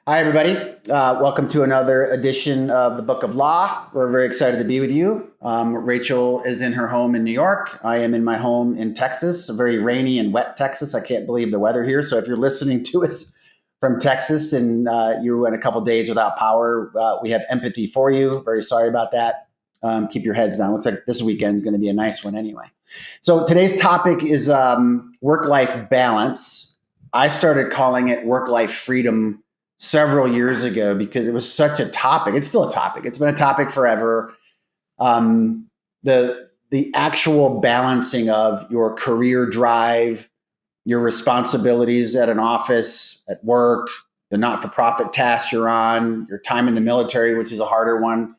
Hi, everybody. Welcome to another edition of the Book of Law. We're very excited to be with you. Rachel is in her home in New York. I am in my home in Texas, a very rainy and wet Texas. I can't believe the weather here. So if you're listening to us from Texas and you went a couple days without power, we have empathy for you. Very sorry about that. Keep your heads down. Looks like this weekend is going to be a nice one anyway. So today's topic is work-life balance. I started calling it work-life freedom several years ago because it was such a topic. It's still a topic. It's been a topic forever. The actual balancing of your career drive, your responsibilities at an office, at work, the not-for-profit tasks you're on, your time in the military, which is a harder one,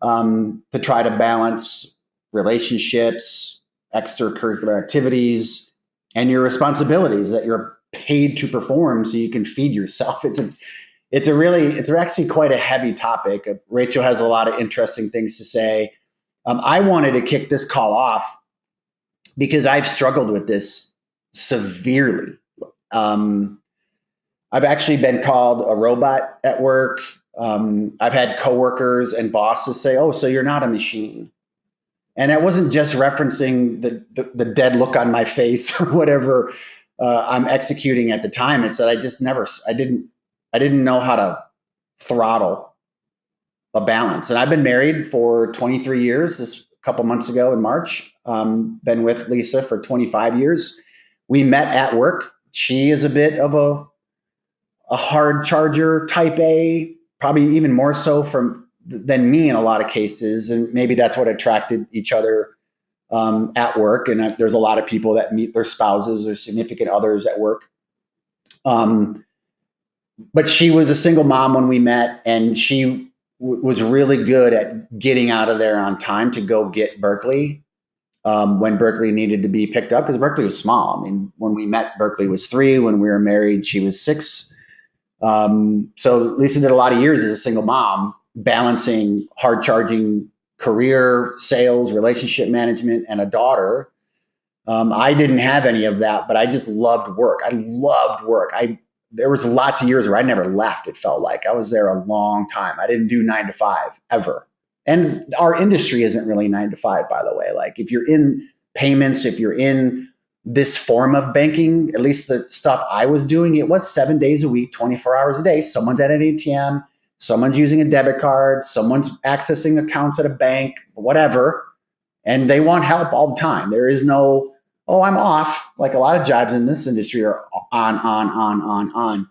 to try to balance relationships, extracurricular activities, and your responsibilities that you're paid to perform so you can feed yourself. It's actually quite a heavy topic. Rachel has a lot of interesting things to say. I wanted to kick this call off because I've struggled with this severely. I've actually been called a robot at work. I've had coworkers and bosses say, "Oh, so you're not a machine." And it wasn't just referencing the dead look on my face or whatever I'm executing at the time. It's that I didn't know how to throttle a balance. And I've been married for 23 years. This a couple months ago in March, been with Lisa for 25 years. We met at work. She is a bit of a hard charger, type A, probably even more so than me in a lot of cases. And maybe that's what attracted each other at work. And there's a lot of people that meet their spouses or significant others at work. But she was a single mom when we met, and she was really good at getting out of there on time to go get Berkeley when Berkeley needed to be picked up, because Berkeley was small. I mean, when we met, Berkeley was 3. When we were married, she was 6. So Lisa did a lot of years as a single mom, balancing hard charging career, sales, relationship management, and a daughter. I didn't have any of that, but I just loved work. I loved work. There was lots of years where I never left. It felt like I was there a long time. I didn't do 9 to 5 ever. And our industry isn't really 9 to 5, by the way. Like if you're in payments, if you're in this form of banking, at least the stuff I was doing, it was 7 days a week, 24 hours a day. Someone's at an ATM, someone's using a debit card, someone's accessing accounts at a bank, whatever. And they want help all the time. There is no, "Oh, I'm off." Like a lot of jobs in this industry are on.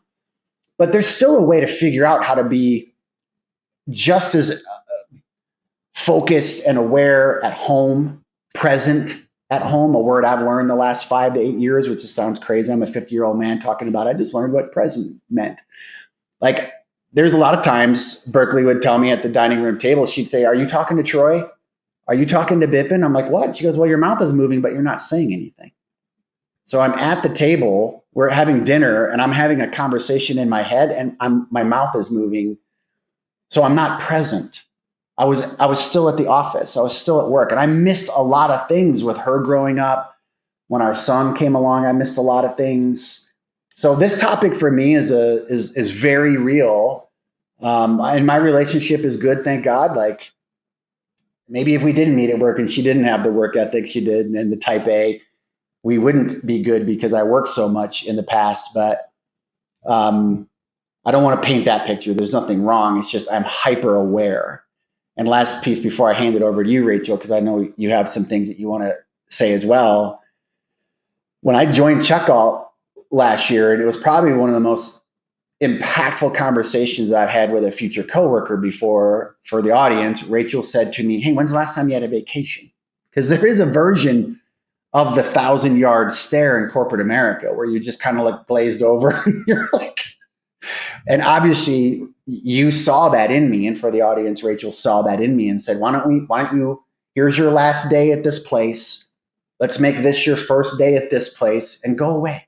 But there's still a way to figure out how to be just as focused and aware at home, present at home, a word I've learned the last 5 to 8 years, which just sounds crazy. I'm a 50-year-old man talking about, I just learned what present meant. Like there's a lot of times Berkeley would tell me at the dining room table, she'd say, "Are you talking to Troy? Are you talking to Bippin?" I'm like, "What?" She goes, "Well, your mouth is moving, but you're not saying anything." So I'm at the table, we're having dinner, and I'm having a conversation in my head, and my mouth is moving. So I'm not present. I was still at the office. I was still at work, and I missed a lot of things with her growing up. When our son came along, I missed a lot of things. So this topic for me is very real, and my relationship is good, thank God. Like maybe if we didn't meet at work and she didn't have the work ethic she did and the type A, we wouldn't be good because I worked so much in the past. But I don't want to paint that picture. There's nothing wrong. It's just I'm hyper aware. And last piece before I hand it over to you, Rachel, because I know you have some things that you want to say as well. When I joined Checkall last year, and it was probably one of the most impactful conversations that I've had with a future coworker before. For the audience, Rachel said to me, "Hey, when's the last time you had a vacation?" Because there is a version of the 1,000-yard stare in corporate America where you just kind of like glazed over. You're like, and obviously you saw that in me. And for the audience, Rachel saw that in me and said, why don't you, here's your last day at this place. Let's make this your first day at this place and go away.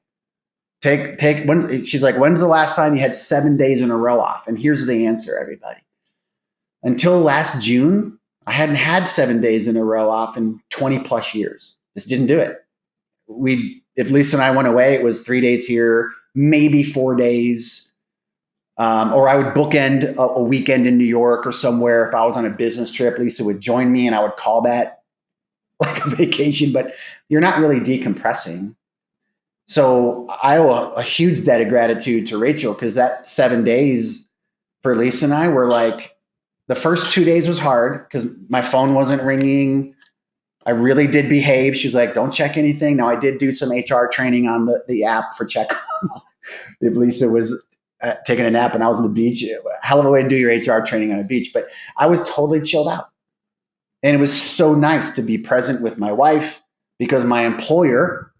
She's like, "When's the last time you had 7 days in a row off?" And here's the answer, everybody. Until last June, I hadn't had 7 days in a row off in 20 plus years. Just didn't do it. If Lisa and I went away, it was 3 days here, maybe 4 days. Or I would bookend a weekend in New York or somewhere. If I was on a business trip, Lisa would join me and I would call that like a vacation, but you're not really decompressing. So I owe a huge debt of gratitude to Rachel because that 7 days for Lisa and I were like, the first 2 days was hard because my phone wasn't ringing. I really did behave. She was like, don't check anything. Now I did do some HR training on the app for check if Lisa was taking a nap and I was on the beach. Hell of a way to do your HR training on a beach. But I was totally chilled out. And it was so nice to be present with my wife because my employer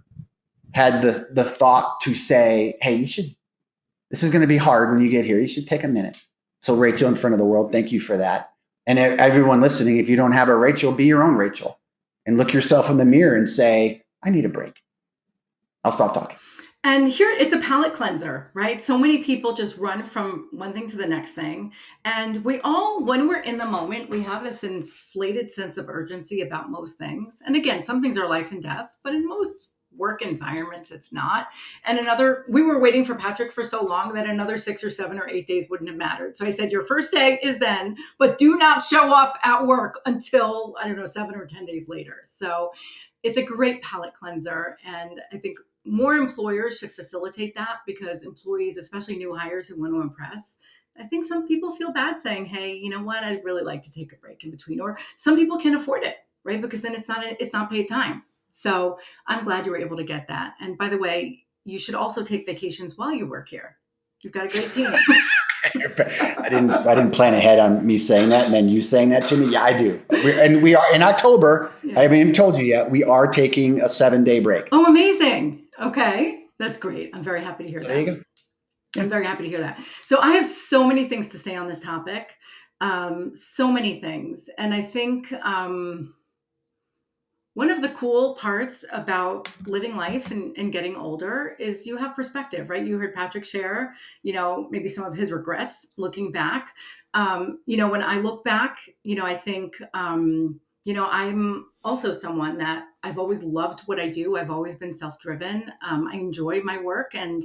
had the thought to say, hey, this is going to be hard when you get here. You should take a minute. So Rachel, in front of the world, thank you for that. And everyone listening, if you don't have a Rachel, be your own Rachel and look yourself in the mirror and say, I need a break. I'll stop talking. And here it's a palate cleanser, right? So many people just run from one thing to the next thing. And we all, when we're in the moment, we have this inflated sense of urgency about most things. And again, some things are life and death, but in most work environments, it's not. And we were waiting for Patrick for so long that another 6 or 7 or 8 days wouldn't have mattered. So I said, your first day is then, but do not show up at work until, I don't know, 7 or 10 days later. So it's a great palate cleanser. And I think more employers should facilitate that because employees, especially new hires who want to impress, I think some people feel bad saying, hey, you know what, I'd really like to take a break in between. Or some people can't afford it, right? Because then it's not paid time. So I'm glad you were able to get that. And by the way, you should also take vacations while you work here. You've got a great team. I didn't plan ahead on me saying that and then you saying that to me. Yeah, I do. We are in October. Yeah. I haven't even told you yet. We are taking a 7-day break. Oh, amazing. Okay. That's great. I'm very happy to hear that. There you go. I'm very happy to hear that. So I have so many things to say on this topic. So many things. And I think one of the cool parts about living life and getting older is you have perspective, right? You heard Patrick share, maybe some of his regrets looking back. When I look back, I think, I'm also someone that I've always loved what I do. I've always been self-driven. I enjoy my work and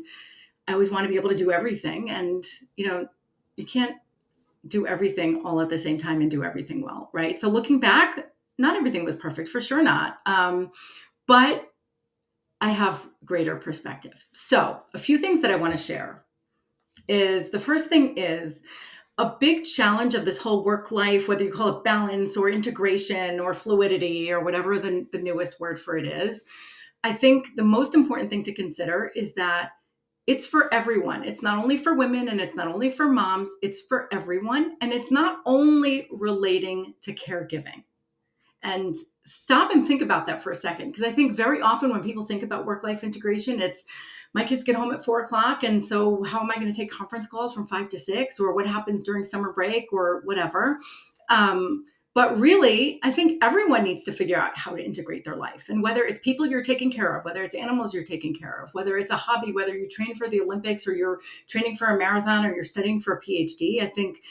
I always want to be able to do everything. And, you can't do everything all at the same time and do everything well, right? So looking back, not everything was perfect, for sure not. But I have greater perspective. So a few things that I want to share is the first thing is a big challenge of this whole work life, whether you call it balance or integration or fluidity or whatever the newest word for it is. I think the most important thing to consider is that it's for everyone. It's not only for women and it's not only for moms, it's for everyone. And it's not only relating to caregiving. And stop and think about that for a second. Because I think very often when people think about work-life integration, it's my kids get home at 4:00. And so how am I going to take conference calls from 5 to 6 or what happens during summer break or whatever? But really, I think everyone needs to figure out how to integrate their life. And whether it's people you're taking care of, whether it's animals you're taking care of, whether it's a hobby, whether you train for the Olympics or you're training for a marathon or you're studying for a PhD, I think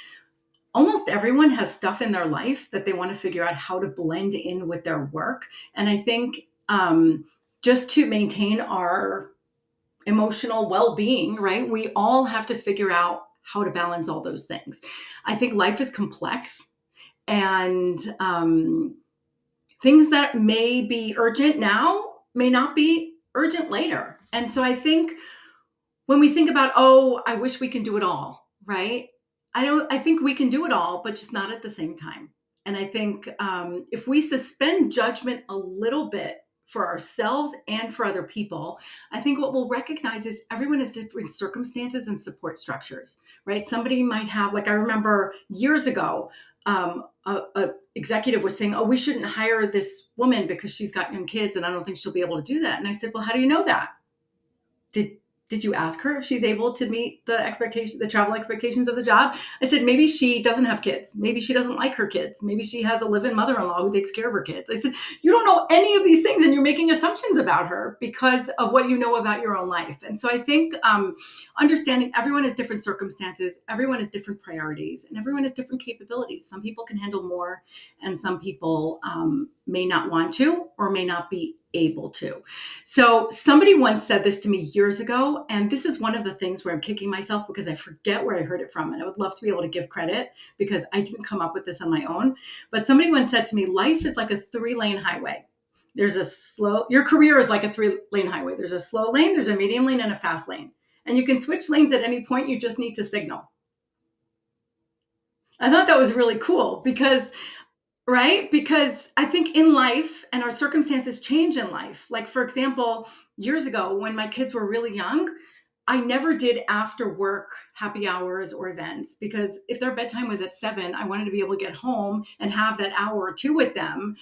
almost everyone has stuff in their life that they want to figure out how to blend in with their work. And I think just to maintain our emotional well-being, right, we all have to figure out how to balance all those things. I think life is complex. And things that may be urgent now may not be urgent later. And so I think when we think about, oh, I wish we can do it all, right? I think we can do it all, but just not at the same time. And I think if we suspend judgment a little bit for ourselves and for other people, I think what we'll recognize is everyone has different circumstances and support structures, right? Somebody might have, like I remember years ago, a executive was saying, oh, we shouldn't hire this woman because she's got young kids and I don't think she'll be able to do that. And I said, well, how do you know that? Did you ask her if she's able to meet the travel expectations of the job? I said, maybe she doesn't have kids. Maybe she doesn't like her kids. Maybe she has a live-in mother-in-law who takes care of her kids. I said, you don't know any of these things and you're making assumptions about her because of what you know about your own life. And so I think understanding everyone has different circumstances, everyone has different priorities, and everyone has different capabilities. Some people can handle more and some people may not want to or may not be able to. So somebody once said this to me years ago, and this is one of the things where I'm kicking myself because I forget where I heard it from, and I would love to be able to give credit because I didn't come up with this on my own. But somebody once said to me, life is like a 3-lane highway. Your career is like a 3-lane highway. There's a slow lane, there's a medium lane, and a fast lane. And you can switch lanes at any point. You just need to signal. I thought that was really cool because, right? Because I think in life and our circumstances change in life. Like, for example, years ago when my kids were really young, I never did after work happy hours or events because if their bedtime was at 7, I wanted to be able to get home and have that hour or two with them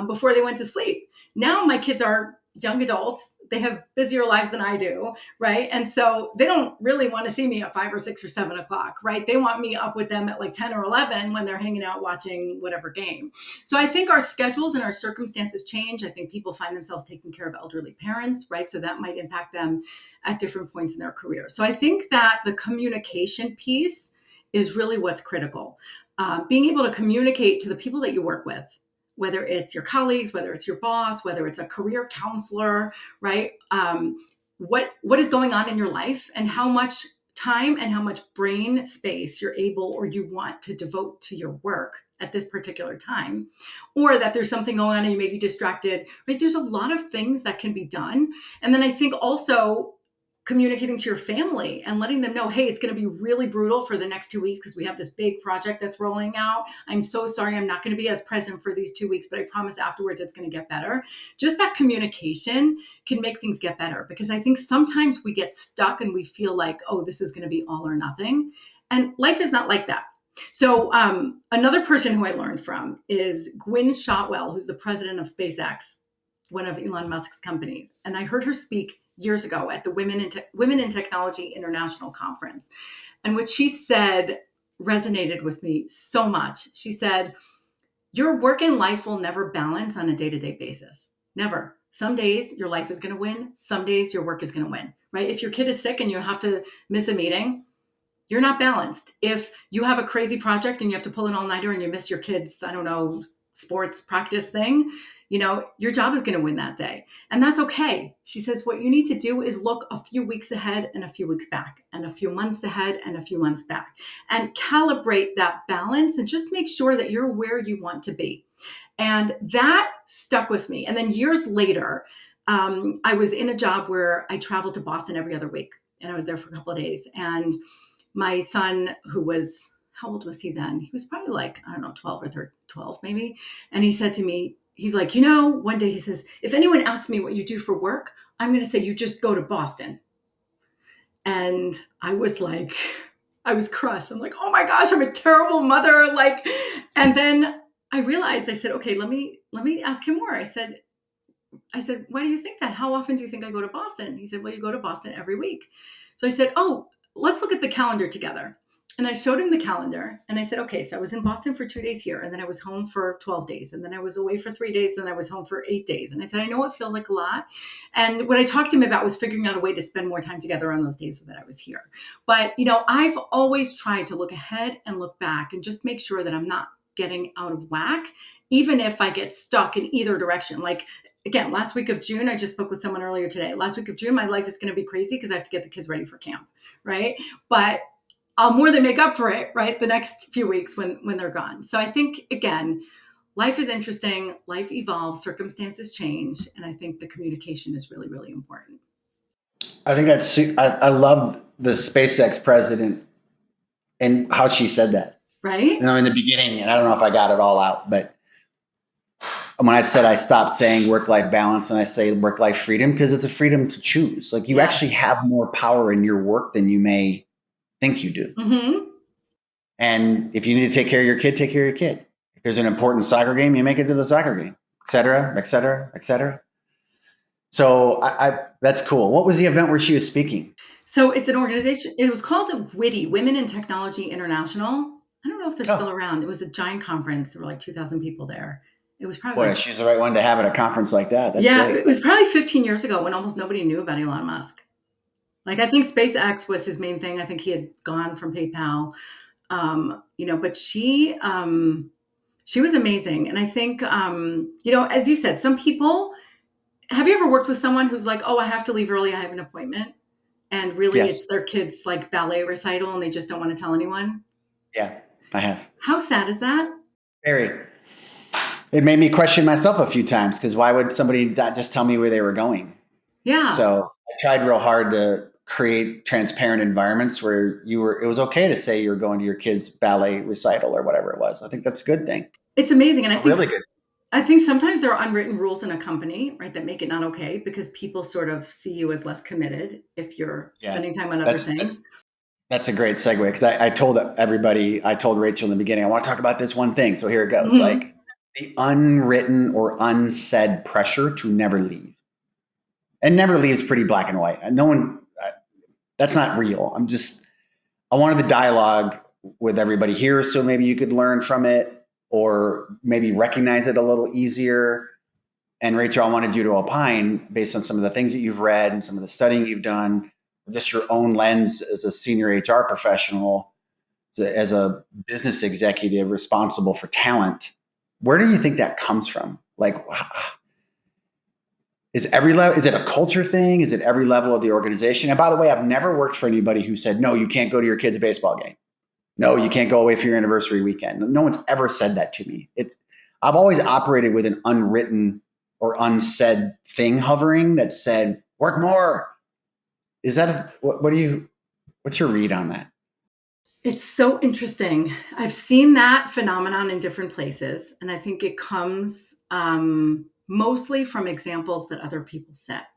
before they went to sleep. Now my kids are young adults. They have busier lives than I do, right? And so they don't really want to see me at 5 or 6 or 7 o'clock, right? They want me up with them at like 10 or 11 when they're hanging out watching whatever game. So I think our schedules and our circumstances change. I think people find themselves taking care of elderly parents, right? So that might impact them at different points in their career. So I think that the communication piece is really what's critical. Being able to communicate to the people that you work with, whether it's your colleagues, whether it's your boss, whether it's a career counselor, right? What is going on in your life and how much time and how much brain space you're able or you want to devote to your work at this particular time, or that there's something going on and you may be distracted, right? There's a lot of things that can be done. And then I think also communicating to your family and letting them know, hey, it's going to be really brutal for the next 2 weeks because we have this big project that's rolling out. I'm so sorry. I'm not going to be as present for these 2 weeks, but I promise afterwards it's going to get better. Just that communication can make things get better because I think sometimes we get stuck and we feel like, oh, this is going to be all or nothing. And life is not like that. So another person who I learned from is Gwynne Shotwell, who's the president of SpaceX, one of Elon Musk's companies. And I heard her speak years ago at the Women in Technology International Conference. And what she said resonated with me so much. She said, your work and life will never balance on a day-to-day basis. Never. Some days your life is going to win. Some days your work is going to win, right? If your kid is sick and you have to miss a meeting, you're not balanced. If you have a crazy project and you have to pull an all-nighter and you miss your kid's, I don't know, sports practice thing, your job is going to win that day. And that's okay. She says, what you need to do is look a few weeks ahead and a few weeks back and a few months ahead and a few months back and calibrate that balance and just make sure that you're where you want to be. And that stuck with me. And then years later, I was in a job where I traveled to Boston every other week and I was there for a couple of days. And my son, who was, how old was he then? He was probably like, I don't know, 12 or 12 maybe. And he said to me, he's like, one day he says, if anyone asks me what you do for work, I'm going to say, you just go to Boston. And I was crushed. I'm like, oh my gosh, I'm a terrible mother. And then I realized, I said, okay, let me ask him more. I said, why do you think that? How often do you think I go to Boston? He said, well, you go to Boston every week. So I said, oh, let's look at the calendar together. And I showed him the calendar and I said, okay, so I was in Boston for 2 days here. And then I was home for 12 days. And then I was away for 3 days. And then I was home for 8 days. And I said, I know it feels like a lot. And what I talked to him about was figuring out a way to spend more time together on those days so that I was here. But, I've always tried to look ahead and look back and just make sure that I'm not getting out of whack, even if I get stuck in either direction. Like, again, last week of June, I just spoke with someone earlier today. Last week of June, my life is going to be crazy because I have to get the kids ready for camp, right? But I'll more than make up for it, right? The next few weeks when they're gone. So I think, again, life is interesting. Life evolves, circumstances change. And I think the communication is really, really important. I think I love the SpaceX president and how she said that. Right? In the beginning, and I don't know if I got it all out, but when I said I stopped saying work-life balance and I say work-life freedom, because it's a freedom to choose. Like you actually have more power in your work than you may think you do. Mm-hmm. And if you need to take care of your kid, take care of your kid. If there's an important soccer game, you make it to the soccer game, et cetera, et cetera, et cetera. So that's cool. What was the event where she was speaking? So it's an organization. It was called WITI, Women in Technology International. I don't know if they're still around. It was a giant conference. There were like 2,000 people there. It was probably she's the right one to have at a conference like that. That's great. It was probably 15 years ago when almost nobody knew about Elon Musk. Like I think SpaceX was his main thing. I think he had gone from PayPal, but she was amazing. And I think, as you said, some people, Have you ever worked with someone who's like, oh, I have to leave early, I have an appointment? And really Yes. it's their kid's like ballet recital and they just don't want to tell anyone? Yeah, I have. How sad is that? Very. It made me question myself a few times because why would somebody not just tell me where they were going? Yeah. So I tried real hard to create transparent environments where it was okay to say you were going to your kid's ballet recital or whatever it was. I think that's a good thing. It's amazing. And A really good. I think sometimes there are unwritten rules in a company, right, that make it not okay because people sort of see you as less committed if you're Yeah. spending time on other That's things. that's a great segue because I told everybody, I told Rachel in the beginning, I want to talk about this one thing. So here it goes. Hmm. Like the unwritten or unsaid pressure to never leave. And never leave is pretty black and white. No one, that's not real. I wanted the dialogue with everybody here so maybe you could learn from it or maybe recognize it a little easier. And Rachel, I wanted you to opine based on some of the things that you've read and some of the studying you've done, just your own lens as a senior HR professional, as a business executive responsible for talent. Where do you think that comes from? Like, is it a culture thing? Is it every level of the organization? And by the way, I've never worked for anybody who said, no, you can't go to your kid's baseball game. No, you can't go away for your anniversary weekend. No one's ever said that to me. I've always operated with an unwritten or unsaid thing hovering that said, work more. Is that, what's your read on that? It's so interesting. I've seen that phenomenon in different places, and I think it comes mostly from examples that other people set,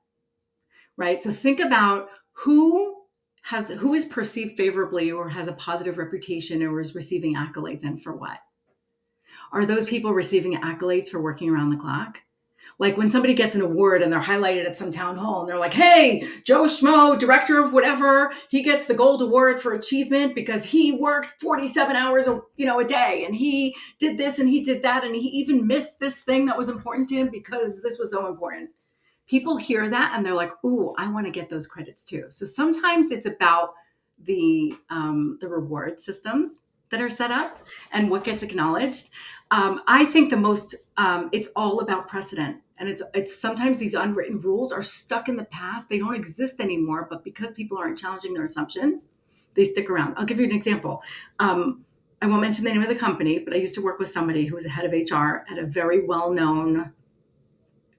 right? So think about who is perceived favorably or has a positive reputation or is receiving accolades, and for what? Are those people receiving accolades for working around the clock? Like when somebody gets an award and they're highlighted at some town hall and they're like, hey, Joe Schmo, director of whatever, he gets the gold award for achievement because he worked 47 hours a day and he did this and he did that and he even missed this thing that was important to him because this was so important. People hear that and they're like, ooh, I want to get those credits too. So sometimes it's about the reward systems that are set up and what gets acknowledged. I think it's all about precedent. And it's sometimes these unwritten rules are stuck in the past. They don't exist anymore, but because people aren't challenging their assumptions, they stick around. I'll give you an example. I won't mention the name of the company, but I used to work with somebody who was a head of HR at a very well-known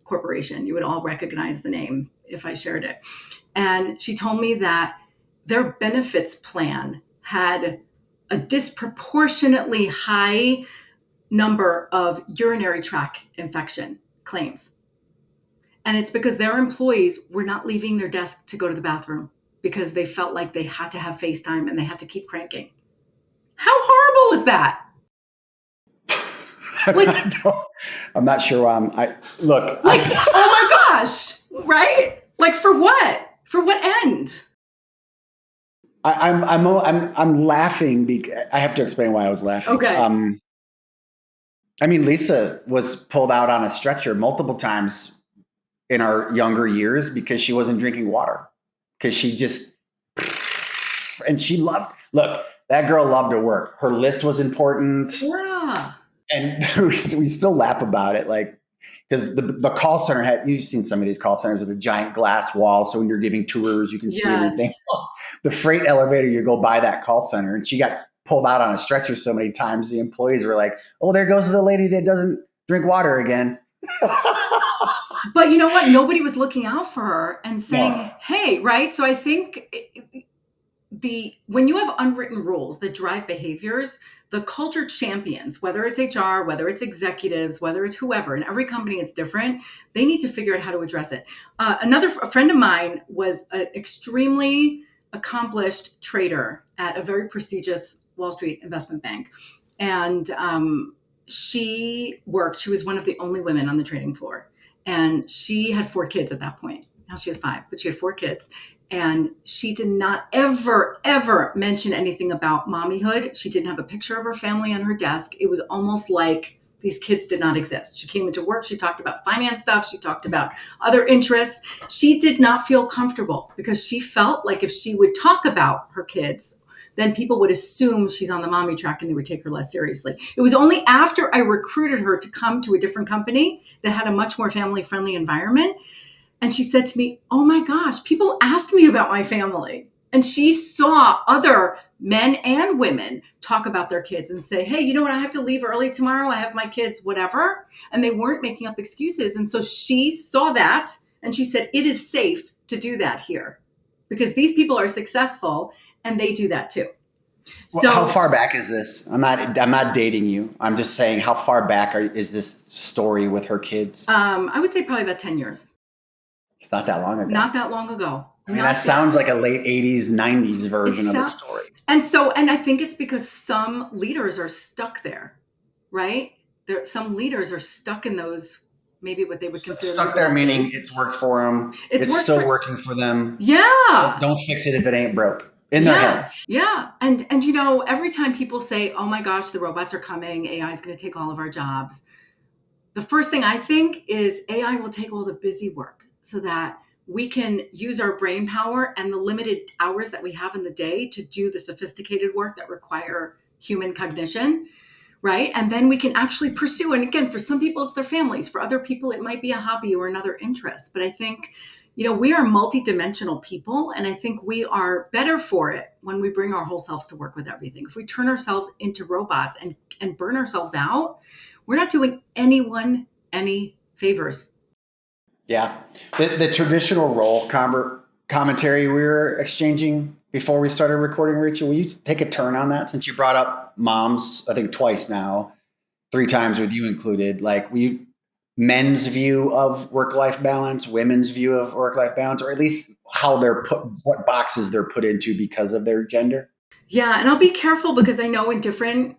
corporation. You would all recognize the name if I shared it. And she told me that their benefits plan had a disproportionately high number of urinary tract infection claims. And it's because their employees were not leaving their desk to go to the bathroom because they felt like they had to have FaceTime and they had to keep cranking. How horrible is that? Like, I'm not sure why look. like, oh my gosh, right? Like for what? For what end? I'm laughing because I have to explain why I was laughing. Okay. I mean, Lisa was pulled out on a stretcher multiple times in our younger years because she wasn't drinking water. Because and she look, that girl loved her work. Her list was important. Yeah. And we still laugh about it. Like, because the call center you've seen some of these call centers with a giant glass wall. So when you're giving tours, you can see Yes. everything. The freight elevator, you go by that call center, and she got pulled out on a stretcher so many times. The employees were like, oh, there goes the lady that doesn't drink water again. But you know what? Nobody was looking out for her and saying, No. hey, right? So I think when you have unwritten rules that drive behaviors, the culture champions, whether it's HR, whether it's executives, whether it's whoever, in every company it's different, they need to figure out how to address it. A friend of mine was an extremely accomplished trader at a very prestigious Wall Street investment bank. And she was one of the only women on the trading floor. And she had 4 kids at that point. Now she has 5, but she had 4 kids. And she did not ever, ever mention anything about mommyhood. She didn't have a picture of her family on her desk. It was almost like these kids did not exist. She came into work. She talked about finance stuff. She talked about other interests. She did not feel comfortable because she felt like if she would talk about her kids, then people would assume she's on the mommy track and they would take her less seriously. It was only after I recruited her to come to a different company that had a much more family friendly environment. And she said to me, "Oh my gosh, people asked me about my family." And she saw other men and women talk about their kids and say, "Hey, you know what? I have to leave early tomorrow. I have my kids, whatever." And they weren't making up excuses. And so she saw that and she said, "It is safe to do that here because these people are successful and they do that too." Well, how So far back is this? I'm not dating you. I'm just saying, how far back is this story with her kids? I would say probably about 10 years. It's not that long ago. Not that long ago. I mean, that Not that. sounds like a late 80s, 90s version It's of a story. and I think it's because some leaders are stuck there, right? Some leaders are stuck in those, maybe what they would consider Stuck the there old meaning days. it's worked for them. It's It's worked still for, working for them. yeah. Don't fix it if it ain't broke. In their Yeah, head. yeah. And you know, every time people say, "Oh my gosh, the robots are coming, AI is going to take all of our jobs," the first thing I think is AI will take all the busy work so that we can use our brain power and the limited hours that we have in the day to do the sophisticated work that require human cognition, right? And then we can actually pursue. And again, for some people, it's their families. For other people, it might be a hobby or another interest. But I think, you know, we are multidimensional people. And I think we are better for it when we bring our whole selves to work with everything. If we turn ourselves into robots and burn ourselves out, we're not doing anyone any favors. Yeah. The traditional role commentary we were exchanging before we started recording, Rachel, will you take a turn on that since you brought up moms, I think twice now, three times with you included? Like, men's view of work life balance, women's view of work life balance, or at least how they're put, what boxes they're put into because of their gender? Yeah, and I'll be careful because I know in different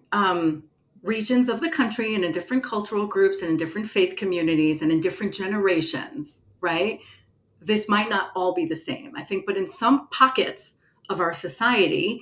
regions of the country and in different cultural groups and in different faith communities and in different generations, right? This might not all be the same, I think, but in some pockets of our society,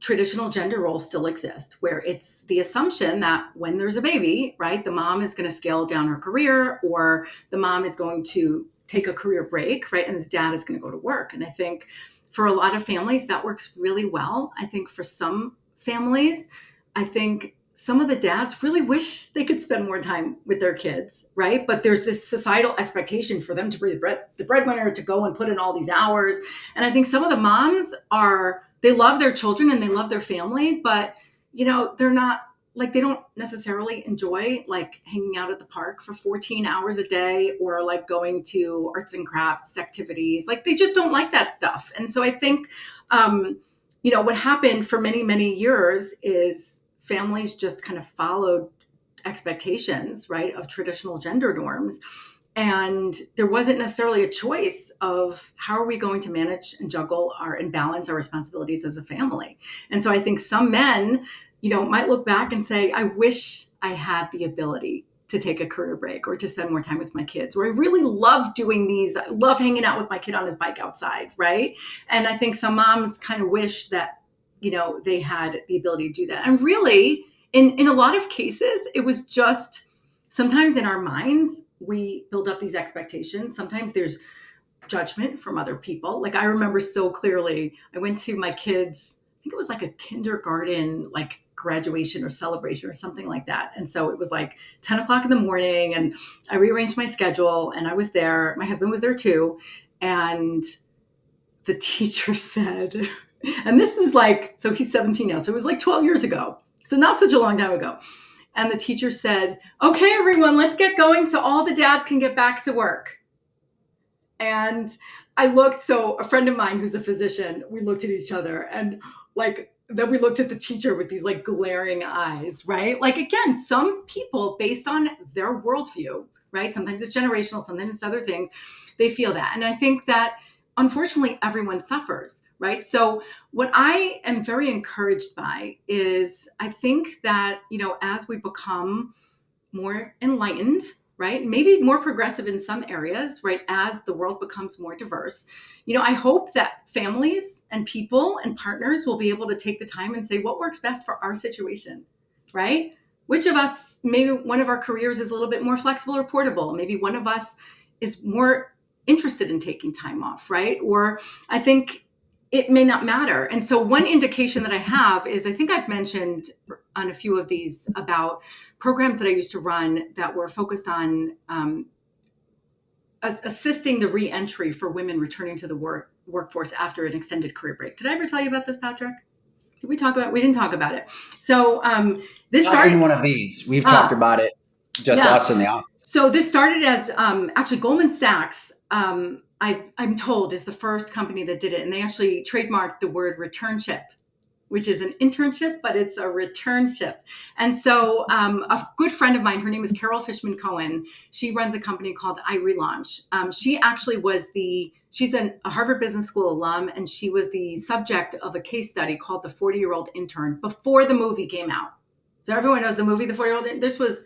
traditional gender roles still exist, where it's the assumption that when there's a baby, right, the mom is going to scale down her career or the mom is going to take a career break, right, and the dad is going to go to work. And I think for a lot of families, that works really well. I think for some families, I think some of the dads really wish they could spend more time with their kids, right? But there's this societal expectation for them to be the breadwinner, to go and put in all these hours. And I think some of the moms they love their children and they love their family, but you know, they're not like, they don't necessarily enjoy like hanging out at the park for 14 hours a day or like going to arts and crafts activities. Like they just don't like that stuff. And so I think, you know, what happened for many, many years is families just kind of followed expectations, right, of traditional gender norms. And there wasn't necessarily a choice of how are we going to manage and juggle and balance our responsibilities as a family. And so I think some men, you know, might look back and say, I wish I had the ability to take a career break or to spend more time with my kids, or I really love doing these. I love hanging out with my kid on his bike outside, right? And I think some moms kind of wish that, you know, they had the ability to do that. And really, in a lot of cases, it was just sometimes in our minds, we build up these expectations. Sometimes there's judgment from other people. Like I remember so clearly, I went to my kids, I think it was like a kindergarten, like graduation or celebration or something like that. And so it was like 10 o'clock in the morning and I rearranged my schedule and I was there. My husband was there too. And the teacher said, and this is like, so he's 17 now. So it was like 12 years ago. So not such a long time ago. And the teacher said, "Okay, everyone, let's get going so all the dads can get back to work." And I looked, so a friend of mine who's a physician, we looked at each other and like, then we looked at the teacher with these like glaring eyes, right? Like, again, some people, based on their worldview, right? Sometimes it's generational, sometimes it's other things, they feel that. And I think that unfortunately everyone suffers, right? So what I am very encouraged by is I think that, you know, as we become more enlightened, right? Maybe more progressive in some areas, right? As the world becomes more diverse, you know, I hope that families and people and partners will be able to take the time and say what works best for our situation, right? Which of us, maybe one of our careers is a little bit more flexible or portable. Maybe one of us is more interested in taking time off, right? Or I think it may not matter. And so one indication that I have is, I think I've mentioned on a few of these about programs that I used to run that were focused on assisting the reentry for women returning to the workforce after an extended career break. Did I ever tell you about this, Patrick? Did we talk about? We didn't talk about it. So this Not in started. one of these. We've talked about it, just Yeah. us in the office. So this started as actually Goldman Sachs. I'm told is the first company that did it, and they actually trademarked the word returnship, which is an internship, but it's a returnship. And so a good friend of mine, her name is Fishman Cohen. She runs a company called iRelaunch. She actually she's a Harvard Business School alum, and she was the subject of a case study called The 40-Year-Old Intern before the movie came out. So everyone knows the movie, The 40-Year-Old. This was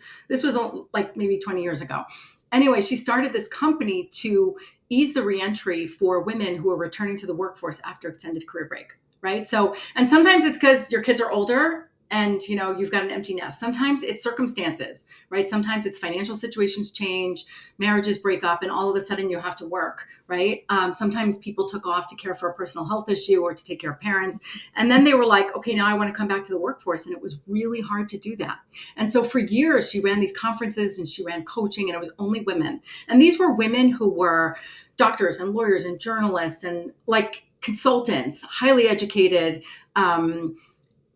like maybe 20 years ago. Anyway, she started this company to ease the reentry for women who are returning to the workforce after extended career break. Right. So, and sometimes it's because your kids are older and, you've got an empty nest. Sometimes it's circumstances, right? Sometimes it's financial situations change, marriages break up, and all of a sudden you have to work, right? Sometimes people took off to care for a personal health issue or to take care of parents. And then they were like, okay, now I want to come back to the workforce. And it was really hard to do that. And so for years, she ran these conferences and she ran coaching, and it was only women. And these were women who were doctors and lawyers and journalists and like consultants, highly educated.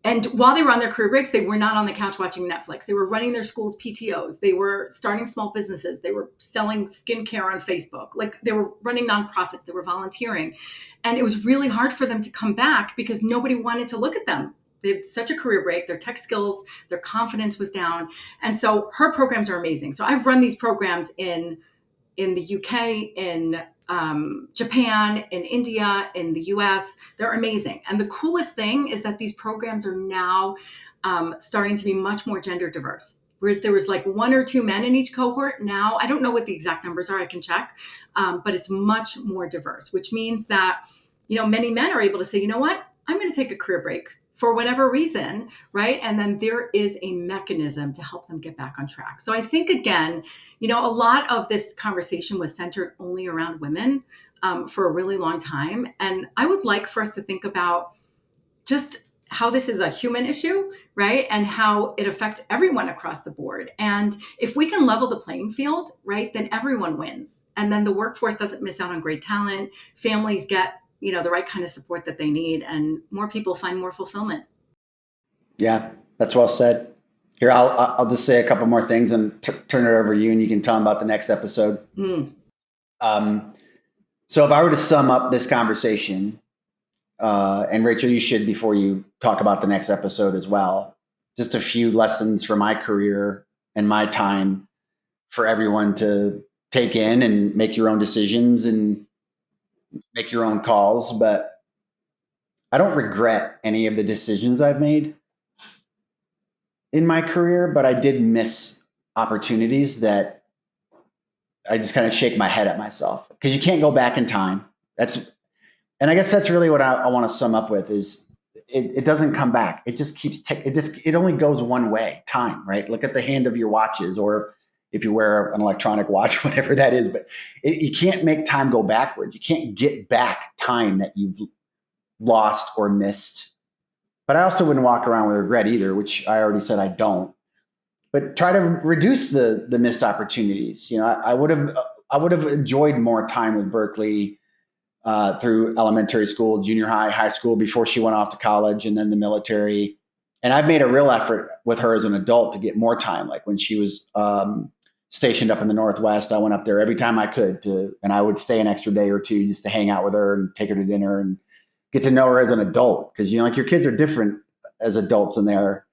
And while they were on their career breaks, they were not on the couch watching Netflix. They were running their school's PTOs. They were starting small businesses. They were selling skincare on Facebook. Like they were running nonprofits. They were volunteering. And it was really hard for them to come back because nobody wanted to look at them. They had such a career break. Their tech skills, their confidence was down. And so her programs are amazing. So I've run these programs in the UK, in Japan, in India, in the US. They're amazing. And the coolest thing is that these programs are now starting to be much more gender diverse. Whereas there was like 1 or 2 men in each cohort, now I don't know what the exact numbers are, I can check, but it's much more diverse, which means that, many men are able to say, you know what, I'm going to take a career break for whatever reason, right? And then there is a mechanism to help them get back on track. So I think, again, a lot of this conversation was centered only around women for a really long time. And I would like for us to think about just how this is a human issue, right? And how it affects everyone across the board. And if we can level the playing field, right, then everyone wins. And then the workforce doesn't miss out on great talent. Families get the right kind of support that they need, and more people find more fulfillment. Yeah, that's well said. Here, I'll just say a couple more things and turn it over to you, and you can tell them about the next episode. So if I were to sum up this conversation, and Rachel, you should, before you talk about the next episode as well, just a few lessons for my career and my time for everyone to take in and make your own decisions and make your own calls. But I don't regret any of the decisions I've made in my career, but I did miss opportunities that I just kind of shake my head at myself because you can't go back in time. And I guess that's really what I want to sum up with is it doesn't come back. It just keeps, it only goes one way, time, right? Look at the hand of your watches, or if you wear an electronic watch, whatever that is, but you can't make time go backwards. You can't get back time that you've lost or missed. But I also wouldn't walk around with regret either, which I already said I don't. But try to reduce the missed opportunities. I would have enjoyed more time with Berkeley through elementary school, junior high, high school, before she went off to college and then the military. And I've made a real effort with her as an adult to get more time. Like when she was stationed up in the Northwest, I went up there every time I could and I would stay an extra day or two just to hang out with her and take her to dinner and get to know her as an adult. Because, like your kids are different as adults than they are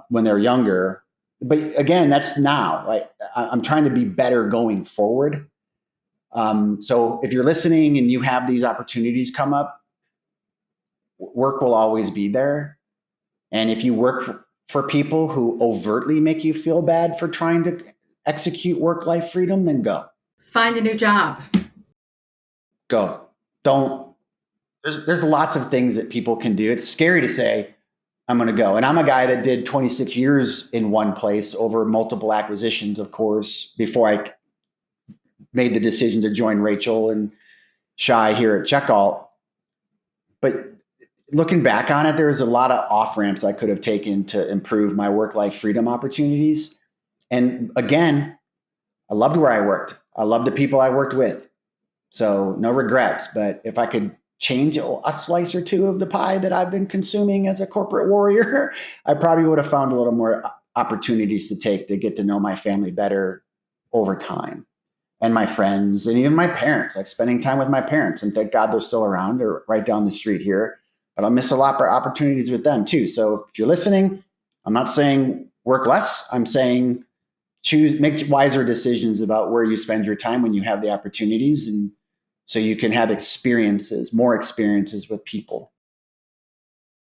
when they're younger. But again, that's now. Right? I'm trying to be better going forward. So if you're listening and you have these opportunities come up, work will always be there. And if you work for people who overtly make you feel bad for trying to execute work-life freedom, then go. Find a new job. Go. Don't. There's lots of things that people can do. It's scary to say, I'm going to go. And I'm a guy that did 26 years in one place over multiple acquisitions, of course, before I made the decision to join Rachel and Shai here at Checkalt. But looking back on it, there was a lot of off ramps I could have taken to improve my work life freedom opportunities. And again, I loved where I worked. I loved the people I worked with. So no regrets. But if I could change a slice or two of the pie that I've been consuming as a corporate warrior, I probably would have found a little more opportunities to take to get to know my family better over time, and my friends and even my parents, like spending time with my parents. And thank God they're still around. They're right down the street here. But I'll miss a lot of opportunities with them too. So if you're listening, I'm not saying work less. I'm saying make wiser decisions about where you spend your time when you have the opportunities, and so you can have more experiences with people.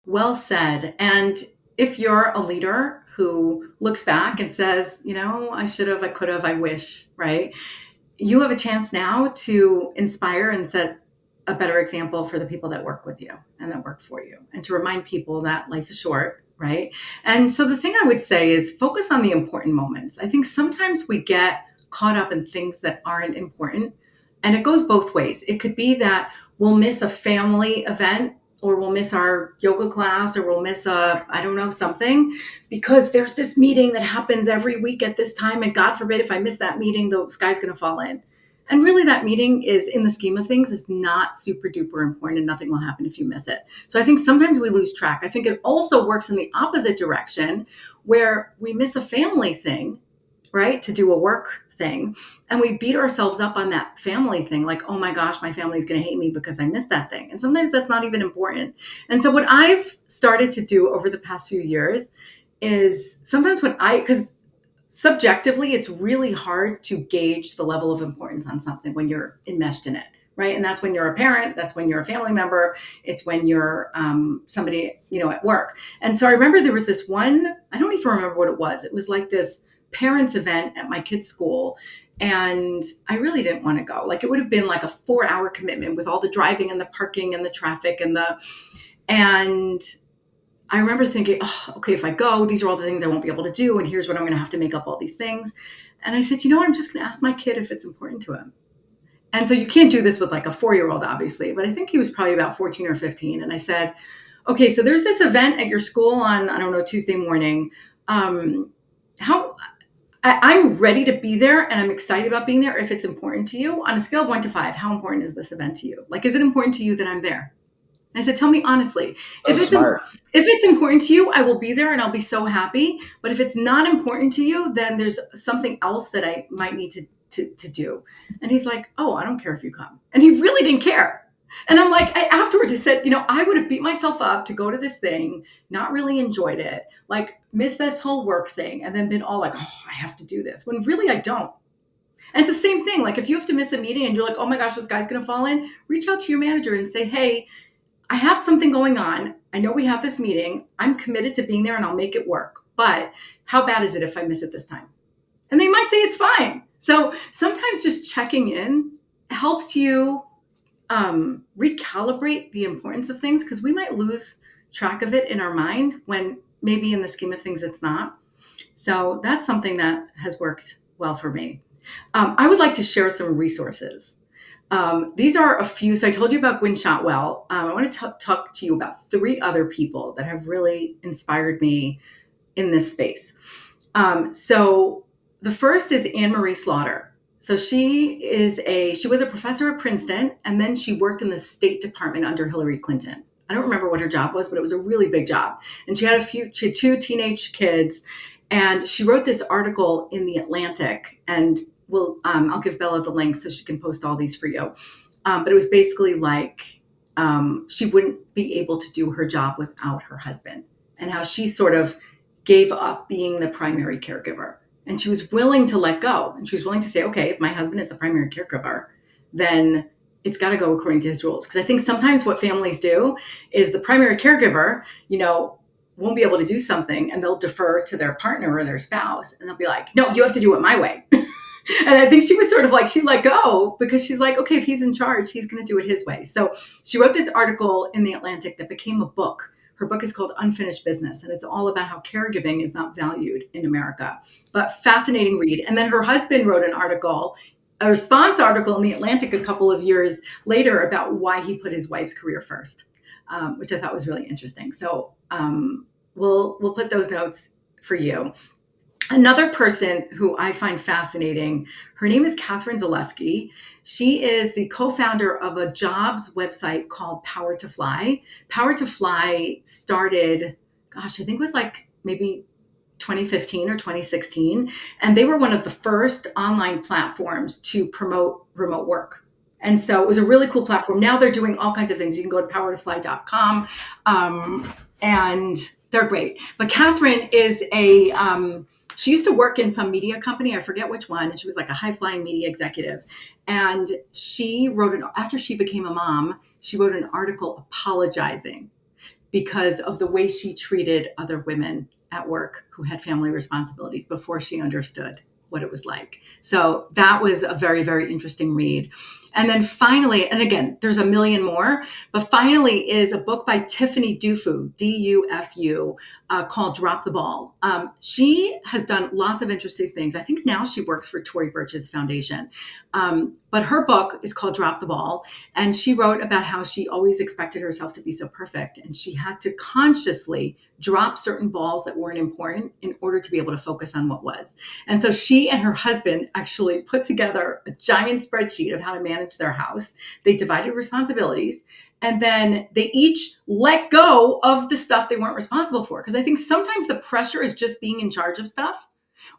Well said. And if you're a leader who looks back and says, I should have, I could have, I wish, right? You have a chance now to inspire and set a better example for the people that work with you and that work for you, and to remind people that life is short, right? And so the thing I would say is focus on the important moments. I think sometimes we get caught up in things that aren't important, and it goes both ways. It could be that we'll miss a family event, or we'll miss our yoga class, or we'll miss I don't know, something, because there's this meeting that happens every week at this time. And God forbid, if I miss that meeting, the sky's going to fall in. And really that meeting is, in the scheme of things, is not super duper important, and nothing will happen if you miss it. So I think sometimes we lose track. I think it also works in the opposite direction, where we miss a family thing, right, to do a work thing, and we beat ourselves up on that family thing, like, oh my gosh, my family's going to hate me because I missed that thing. And sometimes that's not even important. And so what I've started to do over the past few years is sometimes because subjectively it's really hard to gauge the level of importance on something when you're enmeshed in it, right? And that's when you're a parent, that's when you're a family member, it's when you're somebody at work. And so I remember there was this one, I don't even remember what it was. It was like this parents event at my kids' school, and I really didn't want to go. Like, it would have been like a 4-hour commitment with all the driving and the parking and the traffic and I remember thinking, oh, okay, if I go, these are all the things I won't be able to do, and here's what I'm going to have to make up all these things. And I said, you know what, I'm just going to ask my kid if it's important to him. And so you can't do this with like a 4-year-old, obviously, but I think he was probably about 14 or 15. And I said, okay, so there's this event at your school on, I don't know, Tuesday morning. I'm ready to be there, and I'm excited about being there if it's important to you. On a scale of 1 to 5, how important is this event to you? Like, is it important to you that I'm there? And I said, tell me honestly. That's smart. If it's important to you, I will be there and I'll be so happy. But if it's not important to you, then there's something else that I might need to do. And he's like, oh, I don't care if you come. And he really didn't care. And I'm like, afterwards I said, I would have beat myself up to go to this thing, not really enjoyed it, like missed this whole work thing, and then been all like, oh, I have to do this, when really I don't. And it's the same thing. Like, if you have to miss a meeting and you're like, oh my gosh, this guy's going to fall in, reach out to your manager and say, hey, I have something going on. I know we have this meeting. I'm committed to being there and I'll make it work. But how bad is it if I miss it this time? And they might say it's fine. So sometimes just checking in helps you recalibrate the importance of things, because we might lose track of it in our mind when maybe in the scheme of things it's not. So that's something that has worked well for me. I would like to share some resources. These are a few. So I told you about Gwynne Shotwell. I want to talk to you about 3 other people that have really inspired me in this space. So the first is Anne Marie Slaughter. So she was a professor at Princeton, and then she worked in the State Department under Hillary Clinton. I don't remember what her job was, but it was a really big job. And she had 2 teenage kids, and she wrote this article in The Atlantic, and I'll give Bella the link so she can post all these for you. But it was basically like she wouldn't be able to do her job without her husband, and how she sort of gave up being the primary caregiver. And she was willing to let go. And she was willing to say, okay, if my husband is the primary caregiver, then it's got to go according to his rules. Because I think sometimes what families do is the primary caregiver, won't be able to do something, and they'll defer to their partner or their spouse. And they'll be like, no, you have to do it my way. And I think she was sort of like, she let go because she's like, okay, if he's in charge, he's going to do it his way. So she wrote this article in The Atlantic that became a book. Her book is called Unfinished Business, and it's all about how caregiving is not valued in America. But fascinating read. And then her husband wrote a response article in The Atlantic a couple of years later about why he put his wife's career first. which I thought was really interesting. So we'll put those notes for you. Another person who I find fascinating, her name is Katherine Zaleski. She is the co-founder of a jobs website called Power to Fly. Power to Fly started, gosh, I think it was like maybe 2015 or 2016. And they were one of the first online platforms to promote remote work. And so it was a really cool platform. Now they're doing all kinds of things. You can go to powertofly.com, and they're great. But Katherine is she used to work in some media company. I forget which one. And she was like a high flying media executive. And after she became a mom, she wrote an article apologizing because of the way she treated other women at work who had family responsibilities before she understood what it was like. So that was a very, very interesting read. And then finally, and again, there's a million more, but finally is a book by Tiffany Dufu, Dufu, called Drop the Ball. She has done lots of interesting things. I think now she works for Tory Burch's foundation. But her book is called Drop the Ball. And she wrote about how she always expected herself to be so perfect. And she had to consciously drop certain balls that weren't important in order to be able to focus on what was. And so she and her husband actually put together a giant spreadsheet of how to manage their house. They divided responsibilities, and then they each let go of the stuff they weren't responsible for. Because I think sometimes the pressure is just being in charge of stuff,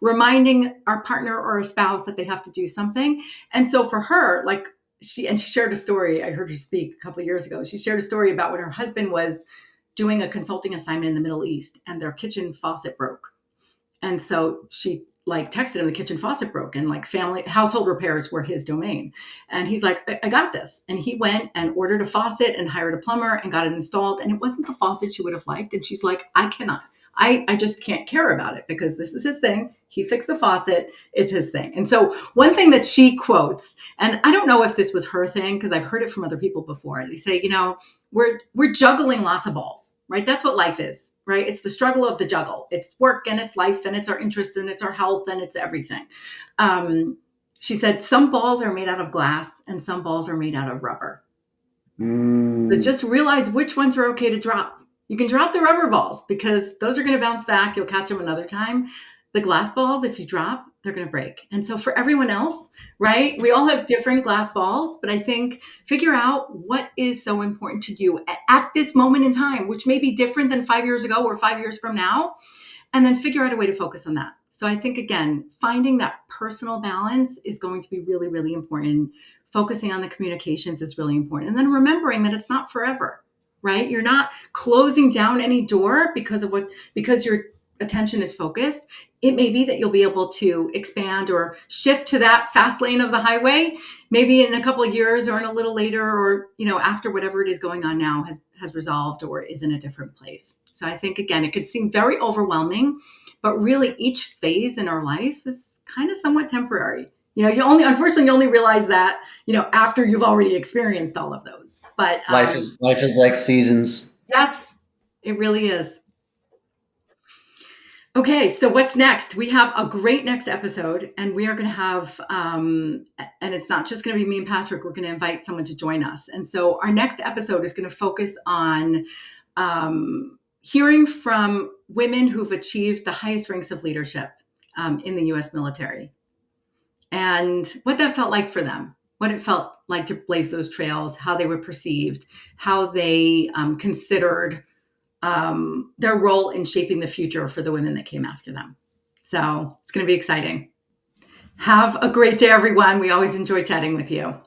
reminding our partner or a spouse that they have to do something. And so for her, like she shared a story. I heard her speak a couple of years ago. She shared a story about when her husband was doing a consulting assignment in the Middle East and their kitchen faucet broke. And so she texted him, the kitchen faucet broke, and household repairs were his domain. And he's like, I got this. And he went and ordered a faucet and hired a plumber and got it installed. And it wasn't the faucet she would have liked. And she's like, I cannot. I just can't care about it because this is his thing. He fixed the faucet. It's his thing. And so one thing that she quotes, and I don't know if this was her thing because I've heard it from other people before. They say, we're juggling lots of balls, right? That's what life is, right? It's the struggle of the juggle. It's work and it's life and it's our interest and it's our health and it's everything. She said, some balls are made out of glass and some balls are made out of rubber. So just realize which ones are okay to drop. You can drop the rubber balls because those are going to bounce back. You'll catch them another time. The glass balls, if you drop, they're going to break. And so for everyone else, right, we all have different glass balls, but I think figure out what is so important to you at this moment in time, which may be different than 5 years ago or 5 years from now, and then figure out a way to focus on that. So I think, again, finding that personal balance is going to be really, really important. Focusing on the communications is really important. And then remembering that it's not forever, right? You're not closing down any door because your attention is focused. It may be that you'll be able to expand or shift to that fast lane of the highway, maybe in a couple of years or in a little later, or, after whatever it is going on now has resolved or is in a different place. So I think, again, it could seem very overwhelming, but really each phase in our life is kind of somewhat temporary. Unfortunately, you only realize that, after you've already experienced all of those. But life is like seasons. Yes, it really is. Okay, so what's next? We have a great next episode, and we are going to have, and it's not just going to be me and Patrick. We're going to invite someone to join us. And so our next episode is going to focus on hearing from women who've achieved the highest ranks of leadership in the U.S. military, and what that felt like for them, what it felt like to blaze those trails, how they were perceived, how they considered their role in shaping the future for the women that came after them. So it's going to be exciting. Have a great day, everyone. We always enjoy chatting with you.